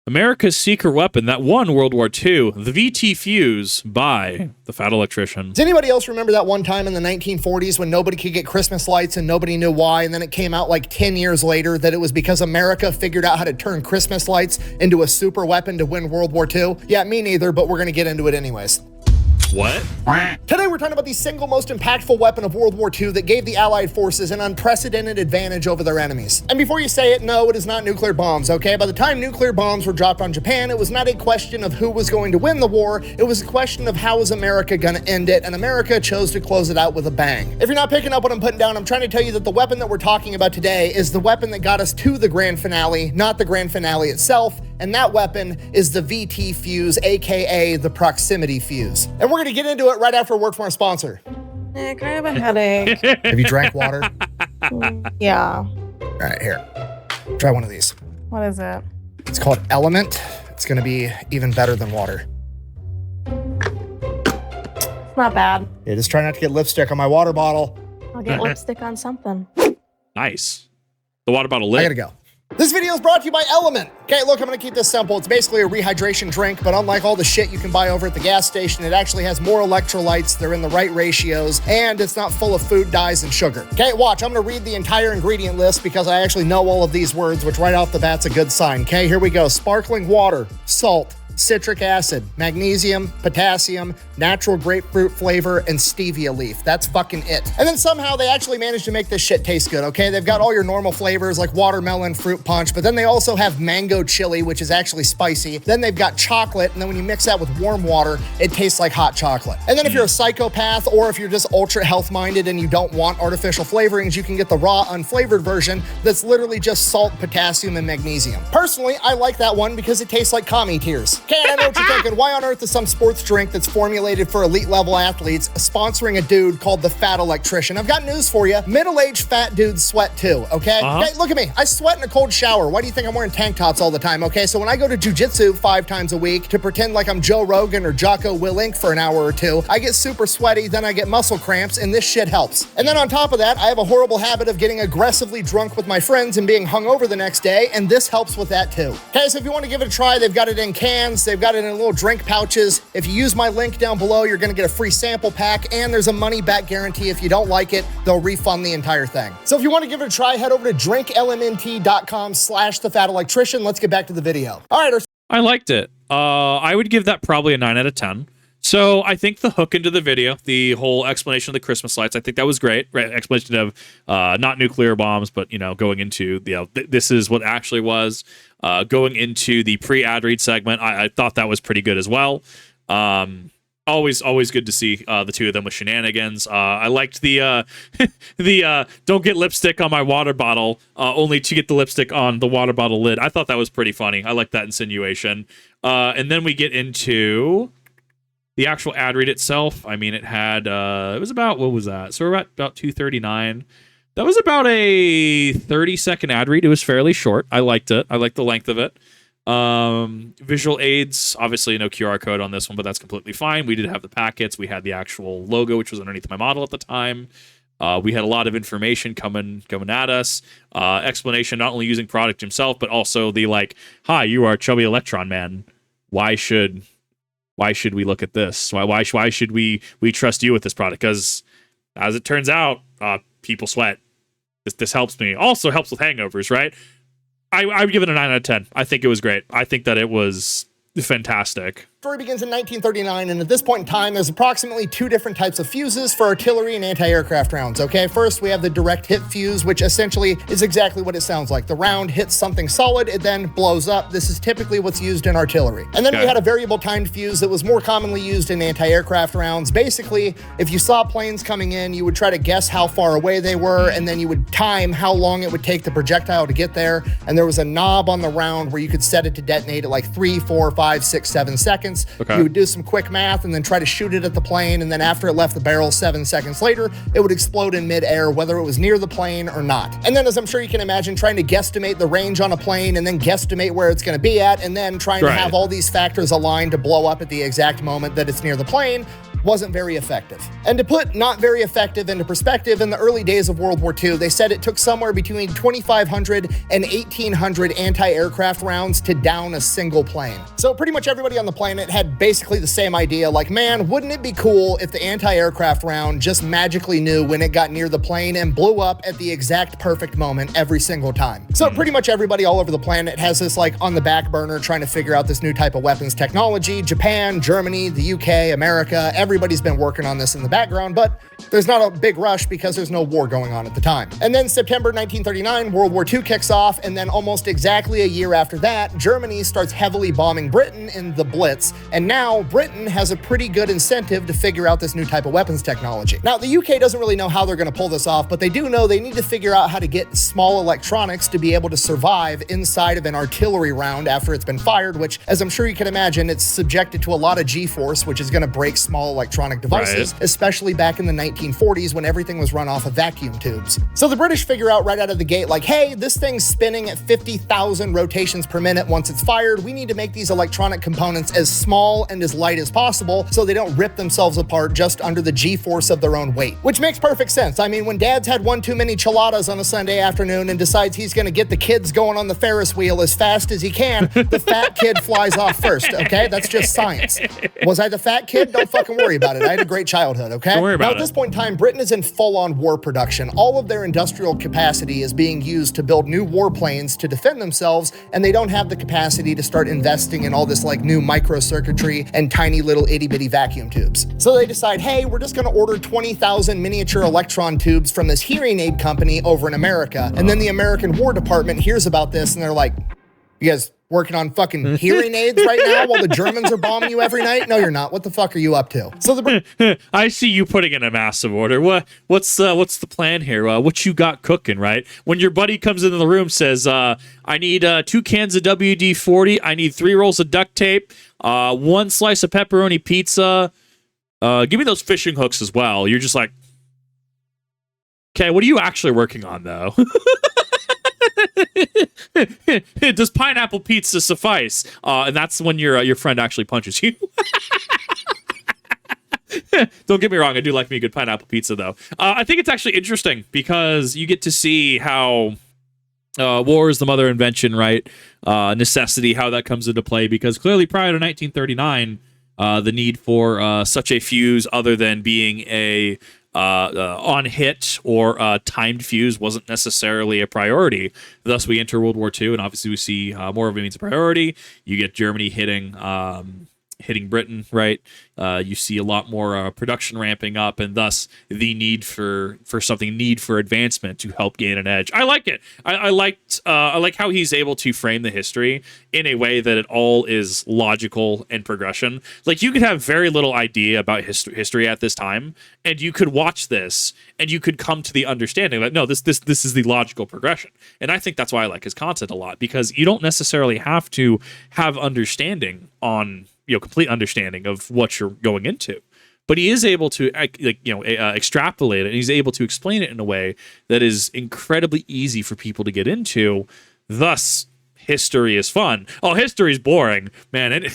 America's secret weapon that won World War II, the VT Fuze by the Fat Electrician. Does anybody else remember that one time in the 1940s when nobody could get Christmas lights and nobody knew why, and then it came out like 10 years later that it was because America figured out how to turn Christmas lights into a super weapon to win World War II? Yeah, me neither, but we're gonna get into it anyways. What? Today we're talking about the single most impactful weapon of World War II that gave the Allied forces an unprecedented advantage over their enemies. And before you say it, no, it is not nuclear bombs, okay? By the time nuclear bombs were dropped on Japan, it was not a question of who was going to win the war, it was a question of how was America gonna end it, and America chose to close it out with a bang. If you're not picking up what I'm putting down, I'm trying to tell you that the weapon that we're talking about today is the weapon that got us to the grand finale, not the grand finale itself, and that weapon is the VT Fuze, aka the proximity fuse. And we're gonna get into it right after a word from our sponsor. Nick, I have a headache. Have you drank water? Yeah. All right, here. Try one of these. What is it? It's called Element. It's gonna be even better than water. It's not bad. Yeah, just try not to get lipstick on my water bottle. I'll get lipstick on something. Nice. The water bottle lid. I gotta go. This video is brought to you by Element. Okay, look, I'm gonna keep this simple. It's basically a rehydration drink, but unlike all the shit you can buy over at the gas station, it actually has more electrolytes, they're in the right ratios, and it's not full of food dyes and sugar. Okay, watch, I'm gonna read the entire ingredient list because I actually know all of these words, which right off the bat's a good sign. Okay, here we go. Sparkling water, salt, citric acid, magnesium, potassium, natural grapefruit flavor, and stevia leaf. That's fucking it. And then somehow they actually managed to make this shit taste good, okay? They've got all your normal flavors like watermelon, fruit punch, but then they also have mango chili, which is actually spicy. Then they've got chocolate, and then when you mix that with warm water, it tastes like hot chocolate. And then if you're a psychopath or if you're just ultra health-minded and you don't want artificial flavorings, you can get the raw, unflavored version that's literally just salt, potassium, and magnesium. Personally, I like that one because it tastes like commie tears. Okay, I know what you're thinking. Why on earth is some sports drink that's formulated for elite level athletes sponsoring a dude called the Fat Electrician? I've got news for you. Middle-aged fat dudes sweat too, okay? Okay, look at me. I sweat in a cold shower. Why do you think I'm wearing tank tops all the time, okay? So when I go to jujitsu 5 times a week to pretend like I'm Joe Rogan or Jocko Willink for an hour or two, I get super sweaty, then I get muscle cramps, and this shit helps. And then on top of that, I have a horrible habit of getting aggressively drunk with my friends and being hungover the next day, and this helps with that too. Okay, so if you want to give it a try, they've got it in cans, they've got it in little drink pouches. If you use my link down below, you're gonna get a free sample pack, and there's a money-back guarantee. If you don't like it, they'll refund the entire thing. So if you want to give it a try, head over to drinklmnt.com/thefatelectrician. Let's get back to the video. All right. I liked it. I would give that probably a 9 out of 10. So I think the hook into the video, the whole explanation of the Christmas lights, I think that was great. Right? Explanation of not nuclear bombs, but going into this is what actually was. Going into the pre-ad read segment, I thought that was pretty good as well. Always good to see the two of them with shenanigans. I liked the don't get lipstick on my water bottle, only to get the lipstick on the water bottle lid. I thought that was pretty funny. I like that insinuation. And then we get into the actual ad read itself. I mean, it had it was about, what was that? So we're at about 2:39. That was about a 30-second ad read. It was fairly short. I liked it. I liked the length of it. Visual aids, obviously no QR code on this one, but that's completely fine. We did have the packets. We had the actual logo, which was underneath my model at the time. We had a lot of information coming at us. Explanation, not only using product himself, but also the hi, you are Chubby Electron Man. Why should we look at this? Why should we trust you with this product? Because as it turns out, people sweat. This helps me. Also helps with hangovers, right? I would give it a 9 out of 10. I think it was great. I think that it was fantastic. Story begins in 1939, and at this point in time, there's approximately 2 different types of fuses for artillery and anti-aircraft rounds, okay? First, we have the direct hit fuse, which essentially is exactly what it sounds like. The round hits something solid, it then blows up. This is typically what's used in artillery. And then we had a variable timed fuse that was more commonly used in anti-aircraft rounds. Basically, if you saw planes coming in, you would try to guess how far away they were, and then you would time how long it would take the projectile to get there. And there was a knob on the round where you could set it to detonate at 3, 4, 5, 6, 7 seconds. Okay. You would do some quick math and then try to shoot it at the plane, and then after it left the barrel 7 seconds later, it would explode in midair, whether it was near the plane or not. And then, as I'm sure you can imagine, trying to guesstimate the range on a plane and then guesstimate where it's going to be at, and then trying to have all these factors aligned to blow up at the exact moment that it's near the plane. wasn't very effective. And to put not very effective into perspective, in the early days of World War II, they said it took somewhere between 2,500 and 1,800 anti-aircraft rounds to down a single plane. So pretty much everybody on the planet had basically the same idea, like, man, wouldn't it be cool if the anti-aircraft round just magically knew when it got near the plane and blew up at the exact perfect moment every single time. So pretty much everybody all over the planet has this like on the back burner trying to figure out this new type of weapons technology. Japan, Germany, the UK, America, everybody's been working on this in the background, but there's not a big rush because there's no war going on at the time. And then September 1939, World War II kicks off, and then almost exactly a year after that, Germany starts heavily bombing Britain in the Blitz, and now Britain has a pretty good incentive to figure out this new type of weapons technology. Now, the UK doesn't really know how they're going to pull this off, but they do know they need to figure out how to get small electronics to be able to survive inside of an artillery round after it's been fired, which, as I'm sure you can imagine, it's subjected to a lot of G-force, which is going to break small electronic devices, especially back in the 1940s when everything was run off of vacuum tubes. So the British figure out right out of the gate, like, hey, this thing's spinning at 50,000 rotations per minute once it's fired. We need to make these electronic components as small and as light as possible so they don't rip themselves apart just under the G-force of their own weight, which makes perfect sense. I mean, when Dad's had one too many chiladas on a Sunday afternoon and decides he's going to get the kids going on the Ferris wheel as fast as he can, the fat kid flies off first, okay? That's just science. Was I the fat kid? Don't fucking worry about it. I had a great childhood, okay? Don't worry about Now, at this point in time, Britain is in full-on war production. All of their industrial capacity is being used to build new warplanes to defend themselves, and they don't have the capacity to start investing in all this like new microcircuitry and tiny little itty-bitty vacuum tubes. So they decide, hey, we're just gonna order 20,000 miniature electron tubes from this hearing aid company over in America. And then the American War Department hears about this and they're like, you guys working on fucking hearing aids right now while the Germans are bombing you every night? No, you're not. What the fuck are you up to? So I see you putting in a massive order. What's the plan here? What you got cooking, right? When your buddy comes into the room, says, I need 2 cans of WD-40, I need 3 rolls of duct tape, 1 slice of pepperoni pizza, give me those fishing hooks as well. You're just like, okay, what are you actually working on, though? Does pineapple pizza suffice? And that's when your friend actually punches you. Don't get me wrong, I do like me a good pineapple pizza, though. I think it's actually interesting because you get to see how war is the mother invention, right? Necessity, how that comes into play, because clearly prior to 1939, the need for such a fuse other than being a on hit or timed fuse wasn't necessarily a priority. Thus, we enter World War II, and obviously we see more of a means of priority. You get Germany hitting Britain, right? You see a lot more production ramping up, and thus the need for advancement to help gain an edge. I like it. I like how he's able to frame the history in a way that it all is logical and progression. Like, you could have very little idea about history at this time, and you could watch this and you could come to the understanding that no, this is the logical progression. And I think that's why I like his content a lot, because you don't necessarily have to have understanding on, complete understanding of what you're going into, but he is able to extrapolate it, and he's able to explain it in a way that is incredibly easy for people to get into. Thus, history is fun. Oh, history is boring, man.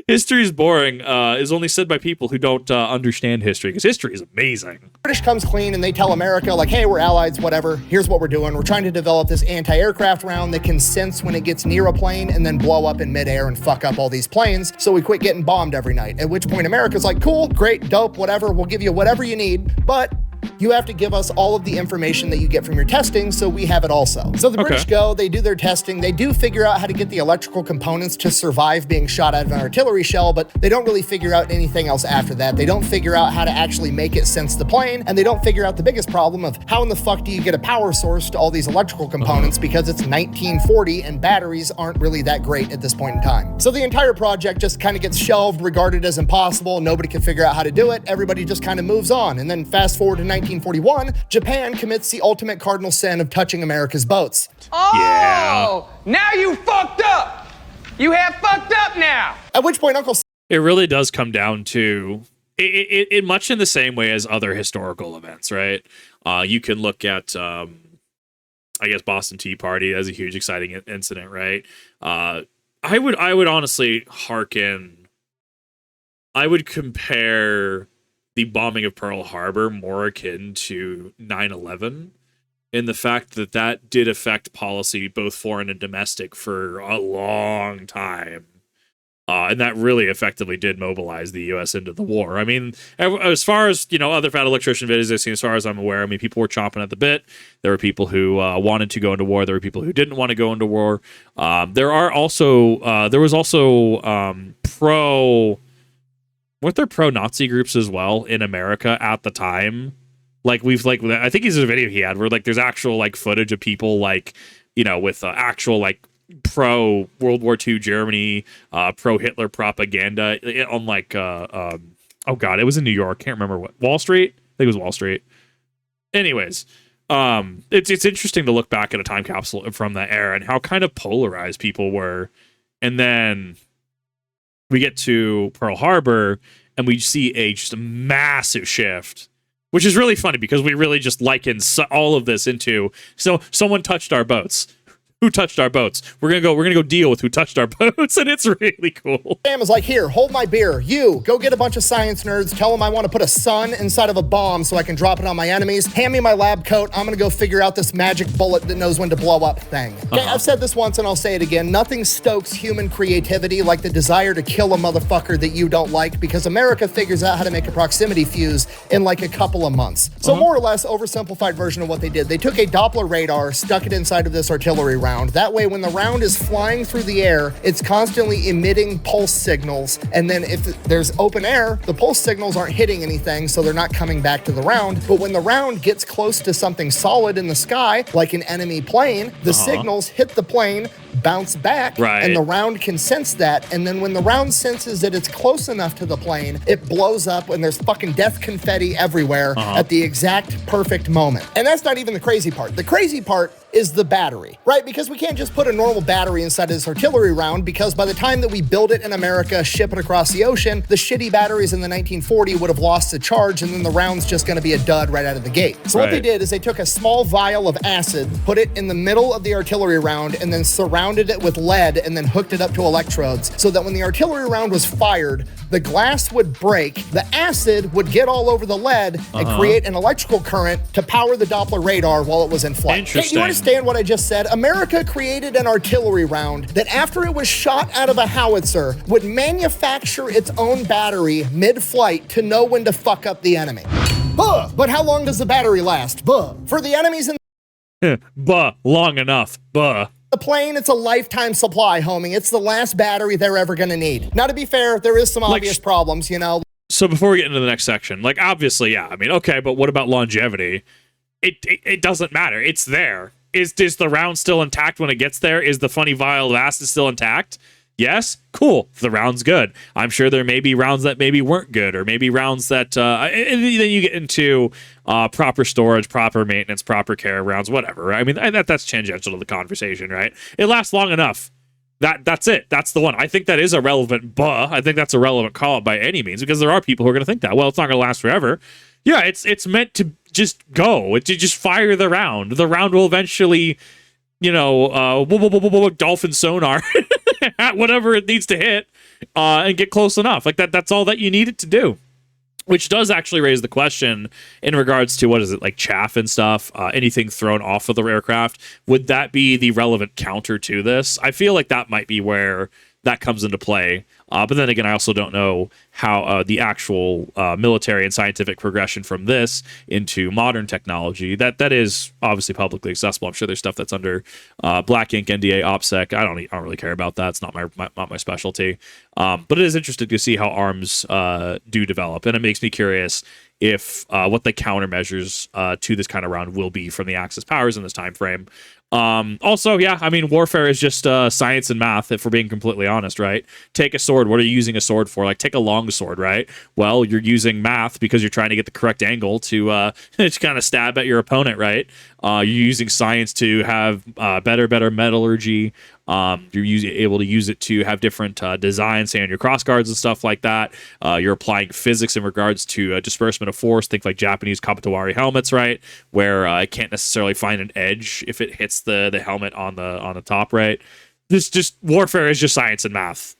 History is boring is only said by people who don't understand history, because history is amazing. British comes clean and they tell America, like, hey, we're allies, whatever. Here's what we're doing. We're trying to develop this anti-aircraft round that can sense when it gets near a plane and then blow up in midair and fuck up all these planes, so we quit getting bombed every night. At which point America's like, cool, great, dope, whatever. We'll give you whatever you need, but you have to give us all of the information that you get from your testing, so we have it also. So the British go, they do their testing, they do figure out how to get the electrical components to survive being shot out of an artillery shell, but they don't really figure out anything else after that. They don't figure out how to actually make it sense the plane, and they don't figure out the biggest problem of how in the fuck do you get a power source to all these electrical components, because it's 1940 and batteries aren't really that great at this point in time. So the entire project just kind of gets shelved, regarded as impossible. Nobody can figure out how to do it. Everybody just kind of moves on. And then fast forward to 1941, Japan commits the ultimate cardinal sin of touching America's boats. Oh, yeah. Now you fucked up. You have fucked up now. At which point Uncle It really does come down to it much in the same way as other historical events, right? You can look at, I guess, Boston Tea Party as a huge, exciting incident, right? I would honestly hearken I would compare the bombing of Pearl Harbor more akin to 9/11 in the fact that that did affect policy, both foreign and domestic, for a long time. And that really effectively did mobilize the U.S. into the war. I mean, as far as, other Fat Electrician videos I've seen, as far as I'm aware, I mean, people were chomping at the bit. There were people who wanted to go into war. There were people who didn't want to go into war. There was also weren't there pro-Nazi groups as well in America at the time? I think he's a video he had where there's actual footage of people with actual pro World War II Germany, pro Hitler propaganda on oh god, it was in New York. Can't remember what, Wall Street. I think it was Wall Street. Anyways, it's interesting to look back at a time capsule from that era and how kind of polarized people were, and then we get to Pearl Harbor and we see just a massive shift. Which is really funny because we really just liken all of this into someone touched our boats. Who touched our boats? We're gonna go deal with who touched our boats, and it's really cool. Sam is like, here, hold my beer. You, go get a bunch of science nerds, tell them I want to put a sun inside of a bomb so I can drop it on my enemies. Hand me my lab coat. I'm gonna go figure out this magic bullet that knows when to blow up thing. Okay, I've said this once and I'll say it again. Nothing stokes human creativity like the desire to kill a motherfucker that you don't like, because America figures out how to make a proximity fuse in a couple of months. So more or less, oversimplified version of what they did. They took a Doppler radar, stuck it inside of this artillery round. That way, when the round is flying through the air, it's constantly emitting pulse signals. And then if there's open air, the pulse signals aren't hitting anything, so they're not coming back to the round. But when the round gets close to something solid in the sky, like an enemy plane, the signals hit the plane, bounce back, and the round can sense that. And then when the round senses that it's close enough to the plane, it blows up and there's fucking death confetti everywhere at the exact perfect moment. And that's not even the crazy part. The crazy part is the battery, right? Because we can't just put a normal battery inside of this artillery round, because by the time that we build it in America, ship it across the ocean, the shitty batteries in the 1940 would have lost the charge, and then the round's just gonna be a dud right out of the gate. So what they did is they took a small vial of acid, put it in the middle of the artillery round, and then surrounded it with lead, and then hooked it up to electrodes, so that when the artillery round was fired, the glass would break, the acid would get all over the lead and create an electrical current to power the Doppler radar while it was in flight. Interesting. Hey, you understand what I just said? America created an artillery round that, after it was shot out of a howitzer, would manufacture its own battery mid-flight to know when to fuck up the enemy. But how long does the battery last? For the enemies in long enough. the plane, it's a lifetime supply, homie. It's the last battery they're ever gonna need. Now, to be fair, there is some obvious problems, So before we get into the next section, obviously, yeah, I mean, okay, but what about longevity? It doesn't matter. It's there. Is the round still intact when it gets there? Is the funny vial of acid still intact? Yes? Cool. The round's good. I'm sure there may be rounds that maybe weren't good, or maybe rounds that... and then you get into proper storage, proper maintenance, proper care rounds, whatever. Right? I mean, that's tangential to the conversation, right? It lasts long enough. That's it. That's the one. I think that is a relevant I think that's a relevant call-out by any means, because there are people who are going to think that. Well, it's not going to last forever. Yeah, it's meant to just go. To just fire the round. The round will eventually, dolphin sonar at whatever it needs to hit and get close enough. That's all that you need it to do. Which does actually raise the question in regards to, what is it, chaff and stuff, anything thrown off of the aircraft. Would that be the relevant counter to this? I feel like that might be where that comes into play. But then again, I also don't know how the actual military and scientific progression from this into modern technology, that is obviously publicly accessible. I'm sure there's stuff that's under Black Ink, NDA, OPSEC. I don't really care about that. It's not my specialty. But it is interesting to see how arms do develop, and it makes me curious if what the countermeasures to this kind of round will be from the Axis powers in this time frame. Also, yeah, I mean, warfare is just science and math, if we're being completely honest, right? Take a sword. What are you using a sword for? Take a long sword, right? Well, you're using math because you're trying to get the correct angle to kind of stab at your opponent, right? You're using science to have better metallurgy. You're able to use it to have different designs, say on your crossguards and stuff like that. You're applying physics in regards to disbursement of force. Think like Japanese Kapatowari helmets, right? Where it can't necessarily find an edge if it hits the helmet on the top, right? Warfare is just science and math.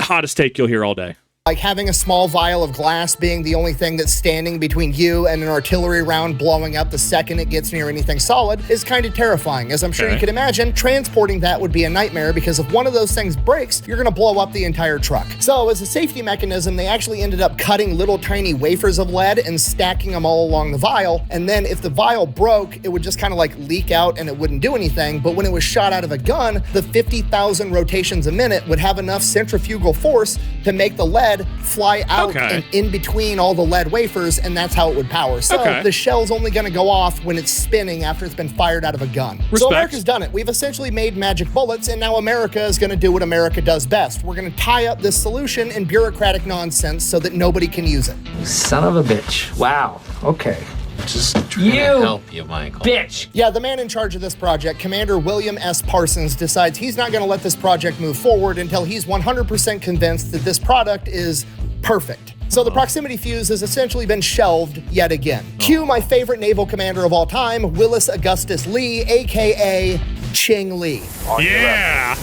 Hottest take you'll hear all day. Like having a small vial of glass being the only thing that's standing between you and an artillery round blowing up the second it gets near anything solid is kind of terrifying. As I'm sure you can imagine, transporting that would be a nightmare because if one of those things breaks, you're gonna blow up the entire truck. So as a safety mechanism, they actually ended up cutting little tiny wafers of lead and stacking them all along the vial. And then if the vial broke, it would just kind of like leak out and it wouldn't do anything. But when it was shot out of a gun, the 50,000 rotations a minute would have enough centrifugal force to make the lead fly out and in between all the lead wafers, and that's how it would power. So the shell's only gonna go off when it's spinning after it's been fired out of a gun. So America's done it. We've essentially made magic bullets, and now America is gonna do what America does best. We're gonna tie up this solution in bureaucratic nonsense so that nobody can use it. Son of a bitch. Wow. Okay. Just trying to help you, Michael. Bitch! Yeah, the man in charge of this project, Commander William S. Parsons, decides he's not going to let this project move forward until he's 100% convinced that this product is perfect. So the proximity fuse has essentially been shelved yet again. Cue my favorite naval commander of all time, Willis Augustus Lee, aka Ching Lee. Yeah!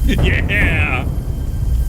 Yeah!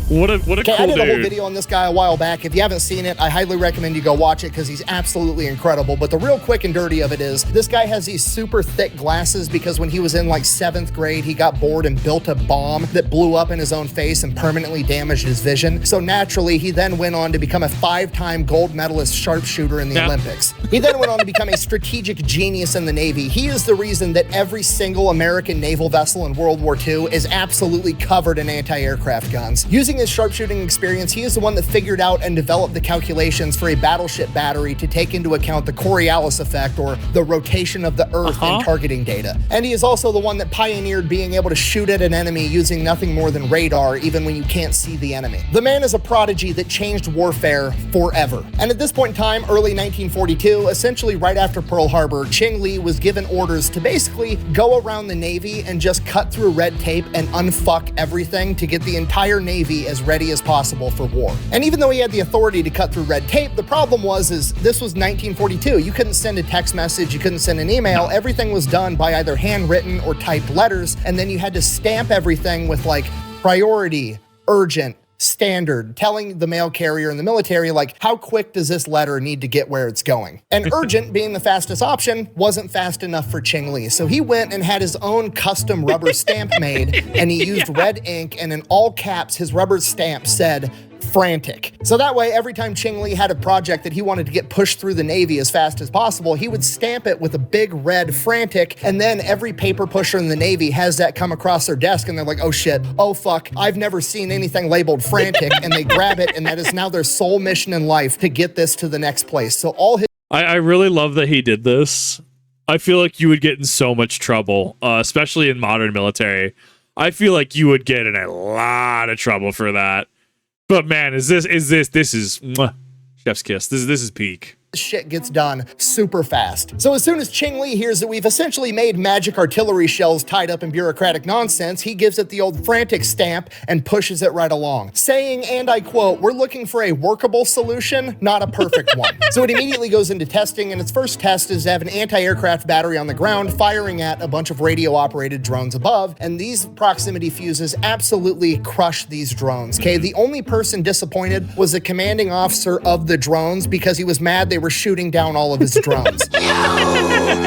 What a cool dude. I did a whole video on this guy a while back. If you haven't seen it, I highly recommend you go watch it because he's absolutely incredible. But the real quick and dirty of it is this guy has these super thick glasses because when he was in like 7th grade, he got bored and built a bomb that blew up in his own face and permanently damaged his vision. So naturally, he then went on to become a 5-time gold medalist sharpshooter in the Olympics. He then went on to become a strategic genius in the Navy. He is the reason that every single American naval vessel in World War II is absolutely covered in anti-aircraft guns. Using his sharpshooting experience, he is the one that figured out and developed the calculations for a battleship battery to take into account the Coriolis effect, or the rotation of the Earth in targeting data. And he is also the one that pioneered being able to shoot at an enemy using nothing more than radar, even when you can't see the enemy. The man is a prodigy that changed warfare forever. And at this point in time, early 1942, essentially right after Pearl Harbor, Ching Lee was given orders to basically go around the Navy and just cut through red tape and unfuck everything to get the entire Navy as ready as possible for war. And even though he had the authority to cut through red tape, the problem was this was 1942. You couldn't send a text message, you couldn't send an email. Everything was done by either handwritten or typed letters, and then you had to stamp everything with like priority, urgent, standard, telling the mail carrier in the military, like, how quick does this letter need to get where it's going? And urgent, being the fastest option, wasn't fast enough for Ching Lee. So he went and had his own custom rubber stamp made, and he used red ink, and in all caps, his rubber stamp said, frantic. So that way, every time Ching Lee had a project that he wanted to get pushed through the Navy as fast as possible, he would stamp it with a big red frantic, and then every paper pusher in the Navy has that come across their desk, and they're like, oh shit, oh fuck, I've never seen anything labeled frantic, and they grab it, and that is now their sole mission in life, to get this to the next place. So all his— I really love that he did this. I feel like you would get in so much trouble, especially in modern military. I feel like you would get in a lot of trouble for that. But man, this is mwah, chef's kiss. This is peak. shit gets done super fast. So as soon as Ching Lee hears that we've essentially made magic artillery shells tied up in bureaucratic nonsense, he gives it the old frantic stamp and pushes it right along, saying, and I quote, "We're looking for a workable solution, not a perfect one." So it immediately goes into testing, and its first test is to have an anti-aircraft battery on the ground firing at a bunch of radio-operated drones above, and these proximity fuses absolutely crush these drones, okay? The only person disappointed was the commanding officer of the drones, because he was mad they were shooting down all of his drones. You ruined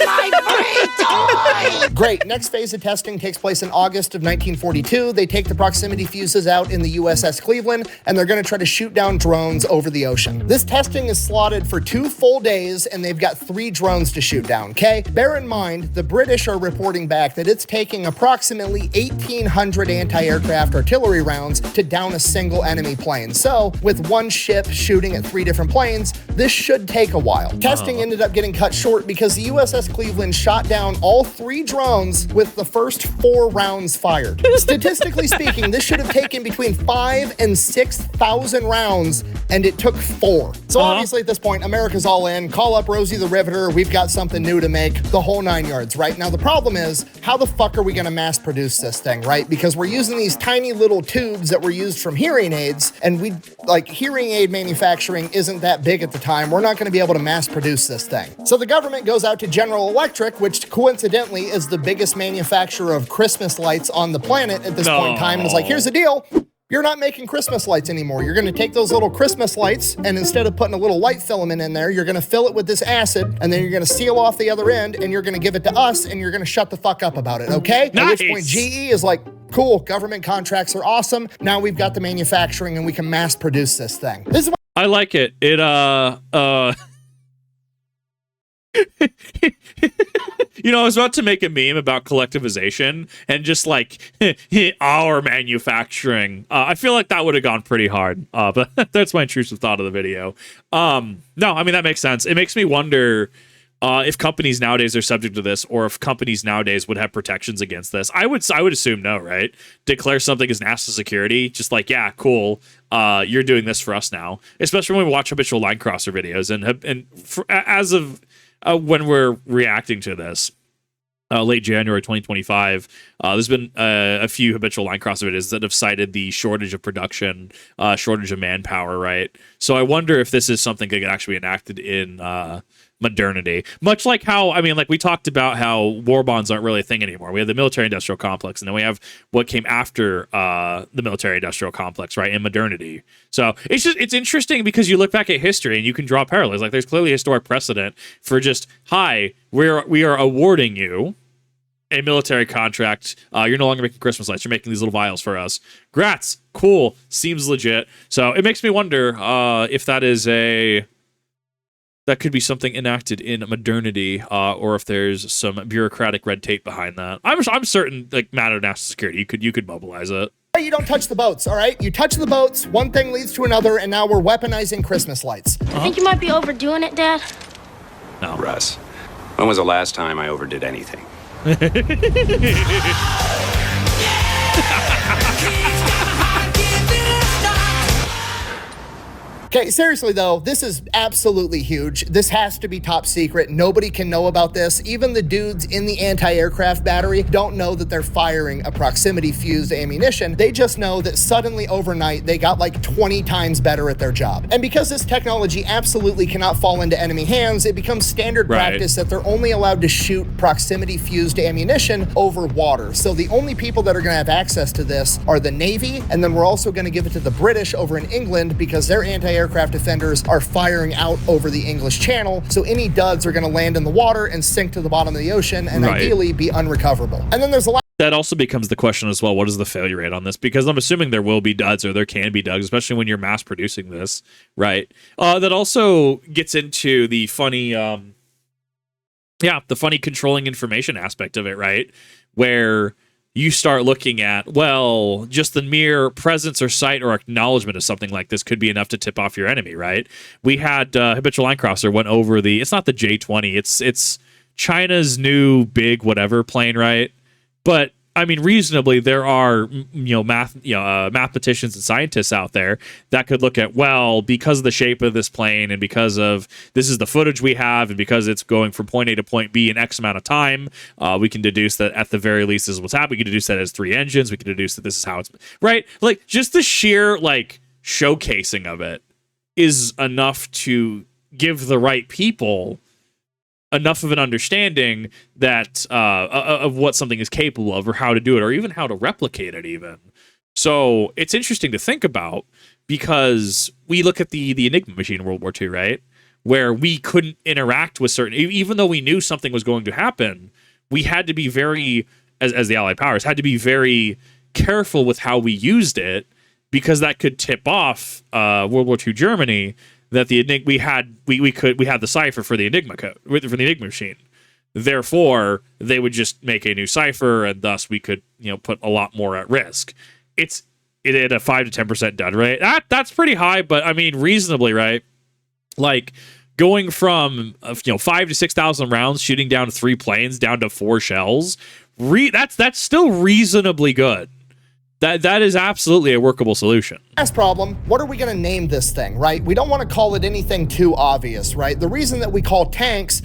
my free toy! Great, next phase of testing takes place in August of 1942. They take the proximity fuses out in the USS Cleveland, and they're gonna try to shoot down drones over the ocean. This testing is slotted for 2 full days, and they've got 3 drones to shoot down, okay? Bear in mind, the British are reporting back that it's taking approximately 1,800 anti-aircraft artillery rounds to down a single enemy plane. So, with one ship shooting at 3 different planes, this should take a while. Testing ended up getting cut short because the USS Cleveland shot down all 3 drones with the first 4 rounds fired. Statistically speaking, this should have taken between 5,000 and 6,000 rounds, and it took 4. So obviously at this point, America's all in. Call up Rosie the Riveter. We've got something new to make. The whole 9 yards, right? Now the problem is, how the fuck are we gonna mass produce this thing, right? Because we're using these tiny little tubes that were used from hearing aids, and hearing aid manufacturing isn't that big at the time. We're not gonna be able to mass produce this thing. So the government goes out to General Electric, which coincidentally is the the biggest manufacturer of Christmas lights on the planet at this point in time, and is like, here's the deal. You're not making Christmas lights anymore. You're gonna take those little Christmas lights, and instead of putting a little light filament in there, you're gonna fill it with this acid, and then you're gonna seal off the other end, and you're gonna give it to us, and you're gonna shut the fuck up about it, okay? Nice. At which point GE is like, cool, government contracts are awesome. Now we've got the manufacturing, and we can mass produce this thing. This is I like it. It you know, I was about to make a meme about collectivization and just like our manufacturing. I feel like that would have gone pretty hard, but that's my intrusive thought of the video. No, I mean, that makes sense. It makes me wonder if companies nowadays are subject to this, or if companies nowadays would have protections against this. I would assume no, right? Declare something as national security, just like, yeah, cool. You're doing this for us now. Especially when we watch habitual line crosser videos, as of when we're reacting to this, late January 2025, there's been a few habitual line crosser videos that have cited the shortage of production, shortage of manpower, right? So I wonder if this is something that could actually be enacted in modernity. Much like how, I mean, like we talked about how war bonds aren't really a thing anymore. We have the military-industrial complex, and then we have what came after the military-industrial complex, right, in modernity. So it's interesting because you look back at history and you can draw parallels. Like there's clearly historic precedent for just, hi, we are awarding you a military contract. You're no longer making Christmas lights. You're making these little vials for us. Grats. Cool. Seems legit. So it makes me wonder if that could be something enacted in modernity, or if there's some bureaucratic red tape behind that. I'm certain, like, matter of national security, you could mobilize it. you don't touch the boats, all right? You touch the boats, one thing leads to another, and now we're weaponizing Christmas lights. I think you might be overdoing it, Dad. No. Russ, when was the last time I overdid anything? Okay, seriously though, this is absolutely huge. This has to be top secret. Nobody can know about this. Even the dudes in the anti-aircraft battery don't know that they're firing a proximity fused ammunition. They just know that suddenly overnight, they got like 20 times better at their job. And because this technology absolutely cannot fall into enemy hands, it becomes standard practice that they're only allowed to shoot proximity fused ammunition over water. So the only people that are gonna have access to this are the Navy, and then we're also gonna give it to the British over in England because their anti-aircraft defenders are firing out over the English Channel, so any duds are going to land in the water and sink to the bottom of the ocean and ideally be unrecoverable. And then there's a lot. That also becomes the question as well, what is the failure rate on this? Because I'm assuming there will be duds, or there can be duds, especially when you're mass producing this, right? That also gets into the funny, the funny controlling information aspect of it, right? Where you start looking at, well, just the mere presence or sight or acknowledgement of something like this could be enough to tip off your enemy, right? We had Habitual Line Crosser went over it's not the J-20, it's China's new big whatever plane, right? But I mean, reasonably, there are mathematicians and scientists out there that could look at, well, because of the shape of this plane and because of this is the footage we have and because it's going from point A to point B in X amount of time, we can deduce that at the very least this is what's happening. We can deduce that as 3 engines. We can deduce that this is how it's right. Like just the sheer like showcasing of it is enough to give the right people enough of an understanding that of what something is capable of, or how to do it, or even how to replicate it even. So it's interesting to think about, because we look at the Enigma machine in World War II, right? Where we couldn't interact with certain, even though we knew something was going to happen, we had to be very, as the Allied powers, had to be very careful with how we used it, because that could tip off World War II Germany that the Enigma we had the cipher for the Enigma code for the Enigma machine. Therefore, they would just make a new cipher, and thus we could put a lot more at risk. It had a 5 to 10% dud rate. That's pretty high, but I mean reasonably, right? Like going from 5 to 6,000 rounds shooting down 3 planes down to 4 shells. That's still reasonably good. That is absolutely a workable solution. Last problem, what are we going to name this thing, right? We don't want to call it anything too obvious, right? The reason that we call tanks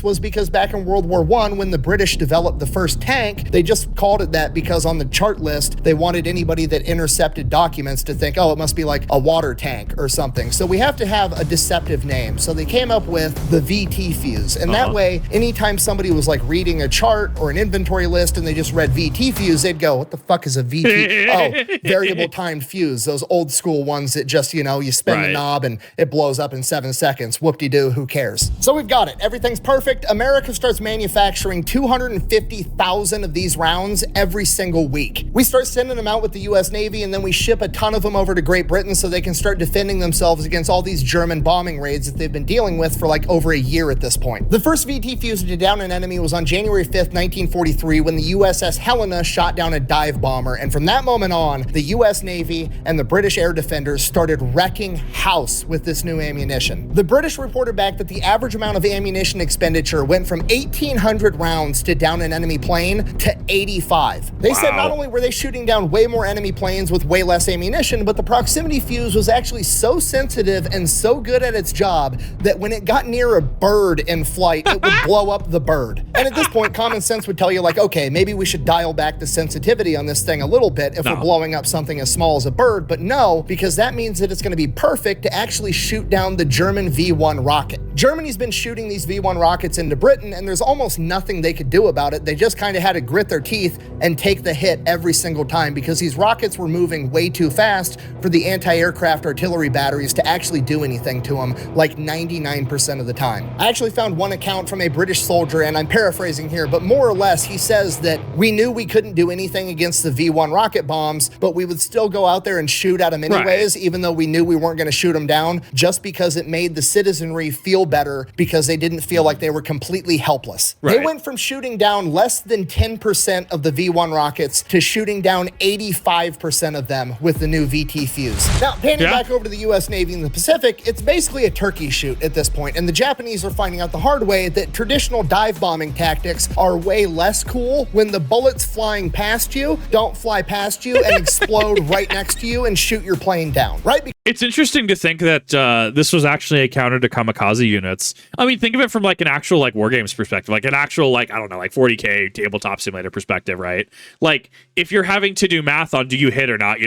was because back in World War I, when the British developed the first tank, they just called it that because on the chart list, they wanted anybody that intercepted documents to think, oh, it must be like a water tank or something. So we have to have a deceptive name. So they came up with the VT Fuze. And that way, anytime somebody was like reading a chart or an inventory list and they just read VT Fuze, they'd go, what the fuck is a VT? Oh, variable timed fuse. Those old school ones that just, you know, you spin the knob and it blows up in 7 seconds. Whoop-de-doo, who cares? So we've got it. Everything's perfect. America starts manufacturing 250,000 of these rounds every single week. We start sending them out with the US Navy, and then we ship a ton of them over to Great Britain so they can start defending themselves against all these German bombing raids that they've been dealing with for like over a year at this point. The first VT Fuze to down an enemy was on January 5th, 1943, when the USS Helena shot down a dive bomber, and from that moment on, the US Navy and the British air defenders started wrecking house with this new ammunition. The British reported back that the average amount of ammunition expenditure went from 1,800 rounds to down an enemy plane to 85. They said not only were they shooting down way more enemy planes with way less ammunition, but the proximity fuse was actually so sensitive and so good at its job that when it got near a bird in flight, it would blow up the bird. And at this point, common sense would tell you like, okay, maybe we should dial back the sensitivity on this thing a little bit if we're blowing up something as small as a bird, but no, because that means that it's going to be perfect to actually shoot down the German V1 rocket. Germany's been shooting these V1 rockets into Britain, and there's almost nothing they could do about it. They just kind of had to grit their teeth and take the hit every single time because these rockets were moving way too fast for the anti-aircraft artillery batteries to actually do anything to them, like 99% of the time. I actually found one account from a British soldier, and I'm paraphrasing here, but more or less he says that we knew we couldn't do anything against the V1 rocket bombs, but we would still go out there and shoot at them anyways, even though we knew we weren't going to shoot them down, just because it made the citizenry feel better because they didn't feel like they were completely helpless. They went from shooting down less than 10% of the V1 rockets to shooting down 85% of them with the new VT Fuze. Now, panning back over to the US Navy in the Pacific, it's basically a turkey shoot at this point, and the Japanese are finding out the hard way that traditional dive bombing tactics are way less cool when the bullets flying past you don't fly past you and explode right next to you and shoot your plane down, right? It's interesting to think that this was actually a counter to kamikaze units. I mean, think of it from like an actual like war games perspective, like an actual like, I don't know, like 40K tabletop simulator perspective, right? Like if you're having to do math on do you hit or not,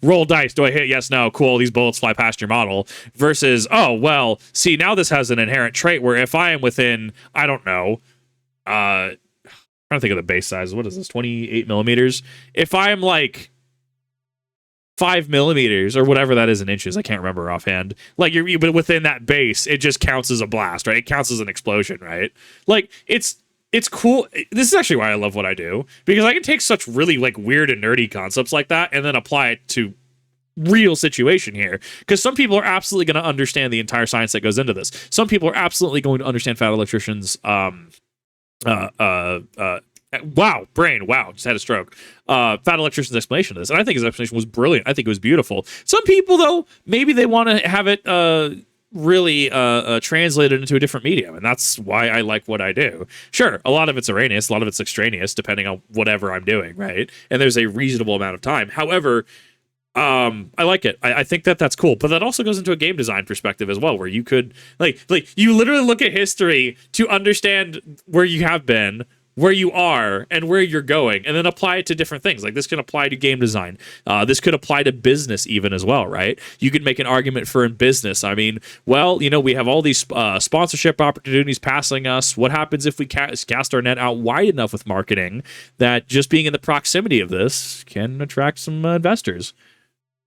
roll dice, do I hit? Yes, no, cool, these bullets fly past your model, versus, oh, well, see, now this has an inherent trait where if I am within, I don't know, I'm trying to think of the base size. What is this, 28 millimeters? If I'm like 5 millimeters or whatever that is in inches, I can't remember offhand. Like but within that base, it just counts as a blast, right? It counts as an explosion, right? Like it's cool. This is actually why I love what I do, because I can take such really like weird and nerdy concepts like that and then apply it to real situation here, because some people are absolutely going to understand the entire science that goes into this. Some people are absolutely going to understand Fat Electrician's just had a stroke. Fat Electrician's explanation of this, and I think his explanation was brilliant. I think it was beautiful. Some people, though, maybe they want to have it really translated into a different medium, and that's why I like what I do. Sure, a lot of it's erroneous, a lot of it's extraneous, depending on whatever I'm doing, right? And there's a reasonable amount of time. However, I like it. I think that that's cool, but that also goes into a game design perspective as well, where you could like you literally look at history to understand where you have been, where you are, and where you're going, and then apply it to different things. Like this can apply to game design. This could apply to business even as well, right? You could make an argument for in business. I mean, well, we have all these sponsorship opportunities passing us. What happens if we cast our net out wide enough with marketing that just being in the proximity of this can attract some investors?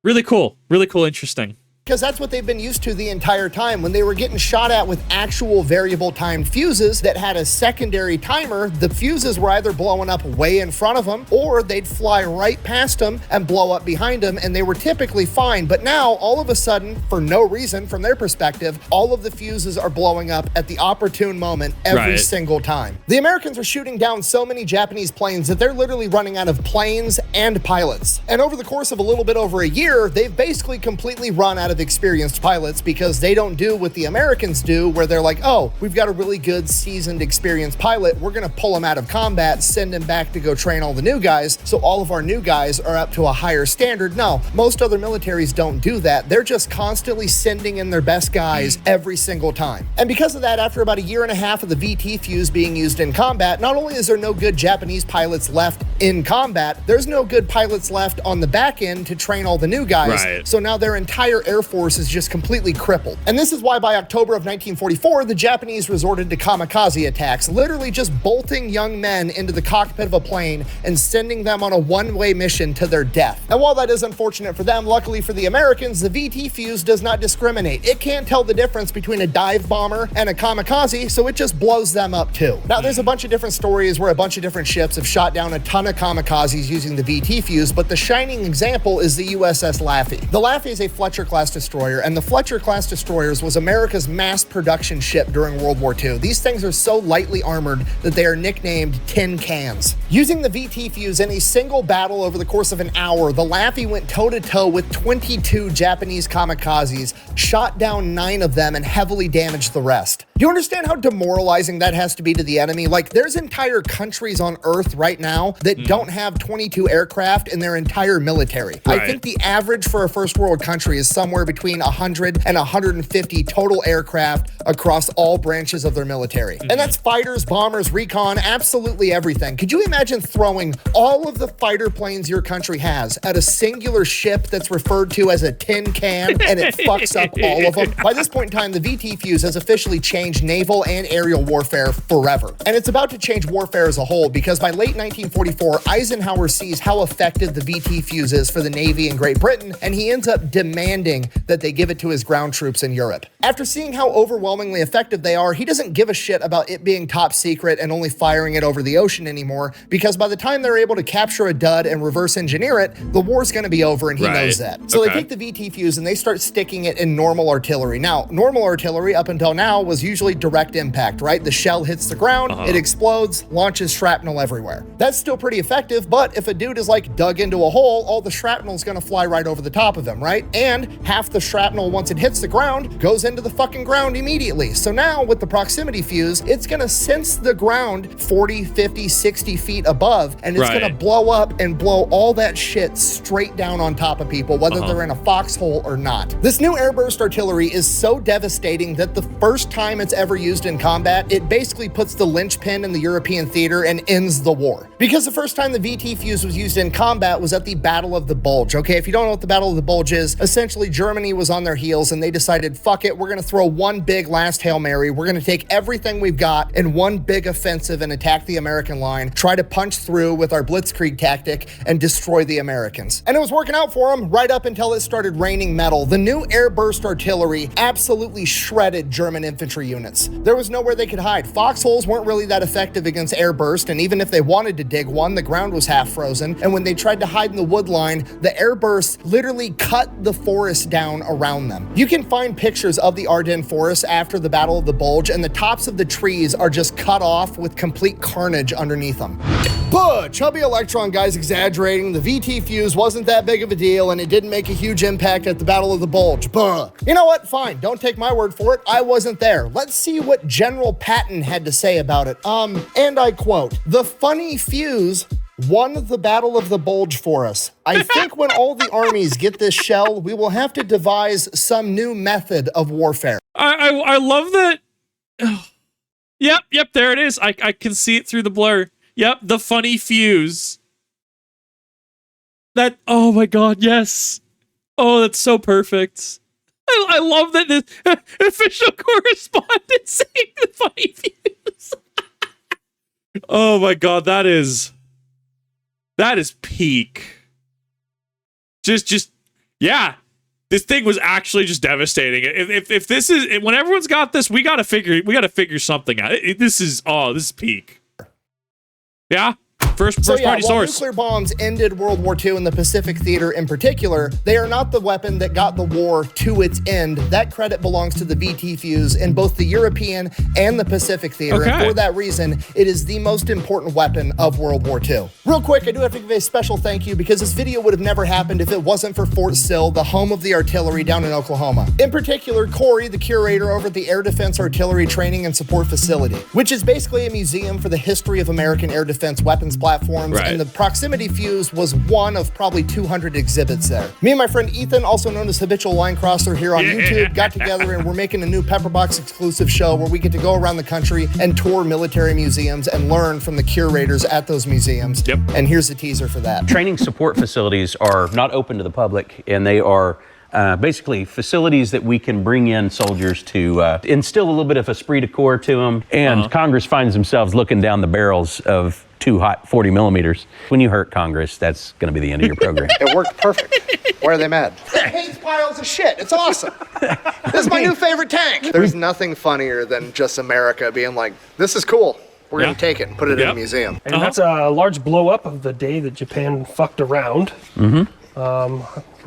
Really cool, interesting. Because that's what they've been used to the entire time. When they were getting shot at with actual variable timed fuses that had a secondary timer, the fuses were either blowing up way in front of them or they'd fly right past them and blow up behind them, and they were typically fine. But now, all of a sudden, for no reason from their perspective, all of the fuses are blowing up at the opportune moment every single time. The Americans are shooting down so many Japanese planes that they're literally running out of planes and pilots. And over the course of a little bit over a year, they've basically completely run out of of experienced pilots because they don't do what the Americans do, where they're like, oh, we've got a really good, seasoned, experienced pilot. We're going to pull him out of combat, send him back to go train all the new guys, so all of our new guys are up to a higher standard. No, most other militaries don't do that. They're just constantly sending in their best guys every single time. And because of that, after about a year and a half of the VT Fuze being used in combat, not only is there no good Japanese pilots left in combat, there's no good pilots left on the back end to train all the new guys. Right. So now their entire Air Force is just completely crippled. And this is why by October of 1944, the Japanese resorted to kamikaze attacks, literally just bolting young men into the cockpit of a plane and sending them on a one-way mission to their death. And while that is unfortunate for them, luckily for the Americans, the VT Fuze does not discriminate. It can't tell the difference between a dive bomber and a kamikaze, so it just blows them up too. Now, there's a bunch of different stories where a bunch of different ships have shot down a ton of kamikazes using the VT Fuze, but the shining example is the USS Laffey. The Laffey is a Fletcher-class destroyer, and the Fletcher-class destroyers was America's mass production ship during World War II. These things are so lightly armored that they are nicknamed tin cans. Using the VT Fuze in a single battle over the course of an hour, the Laffey went toe-to-toe with 22 Japanese kamikazes, shot down 9 of them, and heavily damaged the rest. Do you understand how demoralizing that has to be to the enemy? Like, there's entire countries on Earth right now that don't have 22 aircraft in their entire military. Right. I think the average for a first world country is somewhere between 100 and 150 total aircraft across all branches of their military. And that's fighters, bombers, recon, absolutely everything. Could you imagine throwing all of the fighter planes your country has at a singular ship that's referred to as a tin can and it fucks up all of them? By this point in time, the VT Fuze has officially changed naval and aerial warfare forever. And it's about to change warfare as a whole because by late 1944, Eisenhower sees how effective the VT Fuze is for the Navy in Great Britain, and he ends up demanding that they give it to his ground troops in Europe. After seeing how overwhelmingly effective they are, he doesn't give a shit about it being top secret and only firing it over the ocean anymore, because by the time they're able to capture a dud and reverse engineer it, the war's going to be over, and he knows that. So they take the VT Fuze and they start sticking it in normal artillery. Now, normal artillery up until now was usually direct impact, right? The shell hits the ground, it explodes, launches shrapnel everywhere. That's still pretty effective, but if a dude is like dug into a hole, all the shrapnel is going to fly right over the top of him, right? And half the shrapnel, once it hits the ground, goes into the fucking ground immediately. So now with the proximity fuse, it's going to sense the ground 40, 50, 60 feet above, and it's going to blow up and blow all that shit straight down on top of people, whether they're in a foxhole or not. This new airburst artillery is so devastating that the first time it's ever used in combat, it basically puts the linchpin in the European theater and ends the war. Because the first time the VT Fuze was used in combat was at the Battle of the Bulge. Okay, if you don't know what the Battle of the Bulge is, essentially Germany was on their heels and they decided, fuck it, we're gonna throw one big last Hail Mary. We're gonna take everything we've got in one big offensive and attack the American line, try to punch through with our blitzkrieg tactic and destroy the Americans. And it was working out for them right up until it started raining metal. The new airburst artillery absolutely shredded German infantry units. There was nowhere they could hide. Foxholes weren't really that effective against airburst, and even if they wanted to dig one, the ground was half frozen, and when they tried to hide in the wood line, the airburst literally cut the forest down around them. You can find pictures of the Ardennes forest after the Battle of the Bulge, and the tops of the trees are just cut off with complete carnage underneath them. But chubby electron guy's exaggerating. The VT Fuze wasn't that big of a deal, and it didn't make a huge impact at the Battle of the Bulge. Buh. You know what? Fine. Don't take my word for it. I wasn't there. Let's see what General Patton had to say about it. And I quote, "The funny Fuze won the Battle of the Bulge for us. I think when all the armies get this shell, we will have to devise some new method of warfare." I love that. Yep, there it is. I can see it through the blur. Yep, the funny Fuze. That, oh my god, yes. Oh, that's so perfect. I love that this official correspondent saying the funny Fuze. Oh my god, that is peak. Just yeah. This thing was actually just devastating. If this is, when everyone's got this, we gotta figure something out. This is peak. Yeah. First So yeah, party while source. nuclear bombs ended World War II in the Pacific theater in particular, they are not the weapon that got the war to its end. That credit belongs to the VT Fuze in both the European and the Pacific theater. Okay. And for that reason, it is the most important weapon of World War II. Real quick, I do have to give a special thank you because this video would have never happened if it wasn't for Fort Sill, the home of the artillery down in Oklahoma. In particular, Corey, the curator over at the Air Defense Artillery Training and Support Facility, which is basically a museum for the history of American air defense weapons platforms, Right. and the Proximity Fuse was one of probably 200 exhibits there. Me and my friend Ethan, also known as Habitual Line Crosser here on YouTube, got together and we're making a new Pepperbox exclusive show where we get to go around the country and tour military museums and learn from the curators at those museums. Yep. And here's the teaser for that. Training support facilities are not open to the public, and they are basically facilities that we can bring in soldiers to instill a little bit of esprit de corps to them. And Congress finds themselves looking down the barrels of too hot 40 millimeters. When you hurt Congress, that's going to be the end of your program. It worked perfect. Why are they mad? It hates piles of shit. It's awesome. This is my new favorite tank. There's nothing funnier than just America being like, this is cool. We're going to take it and put it in a museum. And that's a large blow up of the day that Japan fucked around.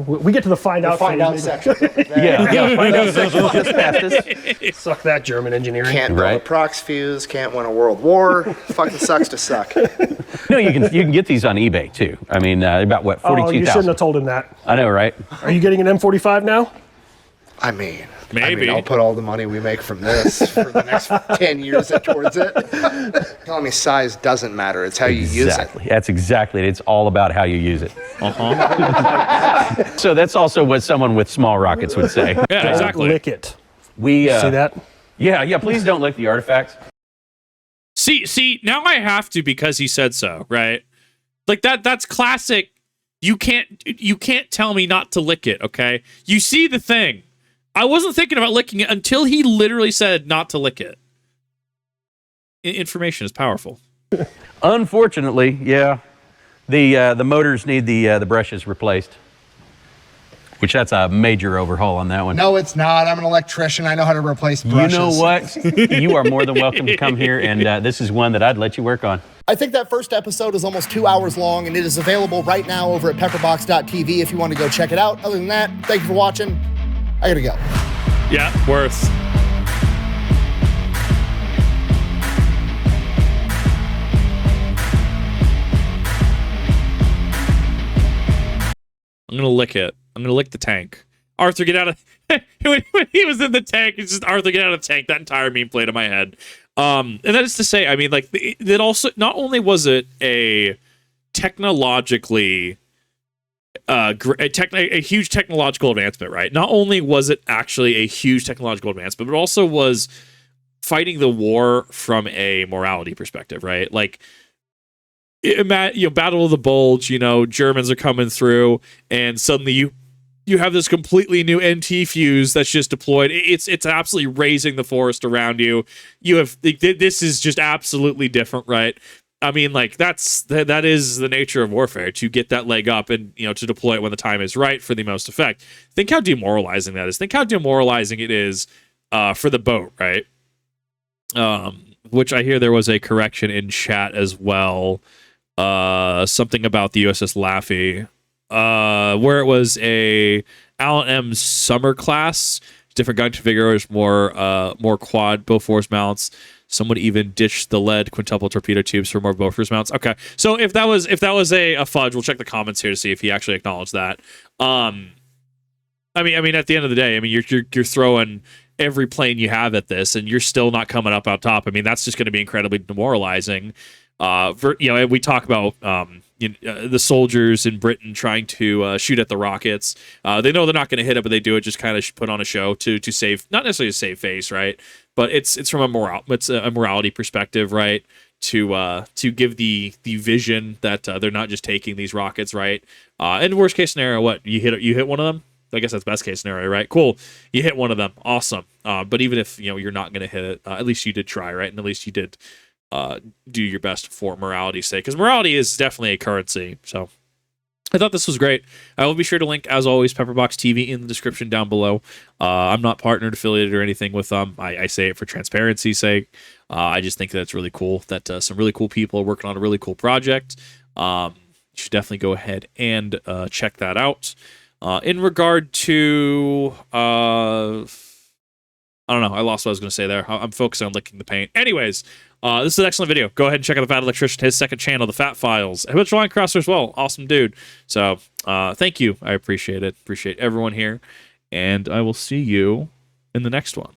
We get to the find out phase. section. Yeah, find out just past us. Suck that, German engineering. Can't build a prox fuse, can't win a world war. Fucking sucks to suck. No, you can get these on eBay too. I mean, about what, 42,000? Oh, you shouldn't have told him that. I know, right? Are you getting an M45 now? I mean, Maybe. I'll put all the money we make from this for the next 10 years towards it. Telling me size doesn't matter. It's how you use it. Exactly. That's exactly it. It's all about how you use it. So that's also what someone with small rockets would say. Yeah, exactly. Lick it. We See that? Yeah. Please don't lick the artifacts. See, now I have to because he said so, right? Like that's classic. You can't tell me not to lick it, okay? You see the thing. I wasn't thinking about licking it until he literally said not to lick it. Information is powerful. Unfortunately, yeah. The motors need the brushes replaced. Which that's a major overhaul on that one. No, it's not. I'm an electrician. I know how to replace brushes. You know what? You are more than welcome to come here, and this is one that I'd let you work on. I think that first episode is almost 2 hours long, and it is available right now over at Pepperbox.tv if you want to go check it out. Other than that, thank you for watching. I gotta go. Yeah, worth. I'm gonna lick it. I'm gonna lick the tank. Arthur, get out of when he was in the tank. It's just Arthur, get out of the tank. That entire meme played in my head. And that is to say, I mean, like that also. Not only was it a technologically a huge technological advancement, right? Not only was it actually a huge technological advancement, but it also was fighting the war from a morality perspective, right? Like, Battle of the Bulge, Germans are coming through, and suddenly you have this completely new NT fuse that's just deployed. It's absolutely raising the forest around you. You have this is just absolutely different, right? I mean, like that is the nature of warfare, to get that leg up and to deploy it when the time is right for the most effect. Think how demoralizing that is. Think how demoralizing it is for the boat, right? Which I hear there was a correction in chat as well. Something about the USS Laffey, where it was a Allen M Summer class, different gun configurators, more quad Bofors mounts. Someone even ditched the lead quintuple torpedo tubes for more Bofors mounts. Okay, so if that was a fudge, we'll check the comments here to see if he actually acknowledged that. I mean, at the end of the day, I mean, you're throwing every plane you have at this, and you're still not coming up on top. I mean, that's just going to be incredibly demoralizing. We talk about the soldiers in Britain trying to shoot at the rockets. They know they're not going to hit it, but they do it just kind of put on a show to save, not necessarily to save face, right? But it's from a morality perspective, right? To give the vision that they're not just taking these rockets, right? In worst case scenario, what you hit one of them. I guess that's best case scenario, right? Cool, you hit one of them, awesome. But even if you're not going to hit it, at least you did try, right? And at least you did do your best for morality's sake, because morality is definitely a currency. So I thought this was great. I will be sure to link, as always, Pepperbox TV in the description down below. I'm not partnered, affiliated, or anything with them. I say it for transparency's sake. I just think that it's really cool that some really cool people are working on a really cool project. You should definitely go ahead and check that out. In regard to... I don't know. I lost what I was going to say there. I'm focusing on licking the paint. Anyways, this is an excellent video. Go ahead and check out the Fat Electrician, his second channel, the Fat Files. Habitual Line Crosser as well. Awesome dude. So thank you. I appreciate it. Appreciate everyone here. And I will see you in the next one.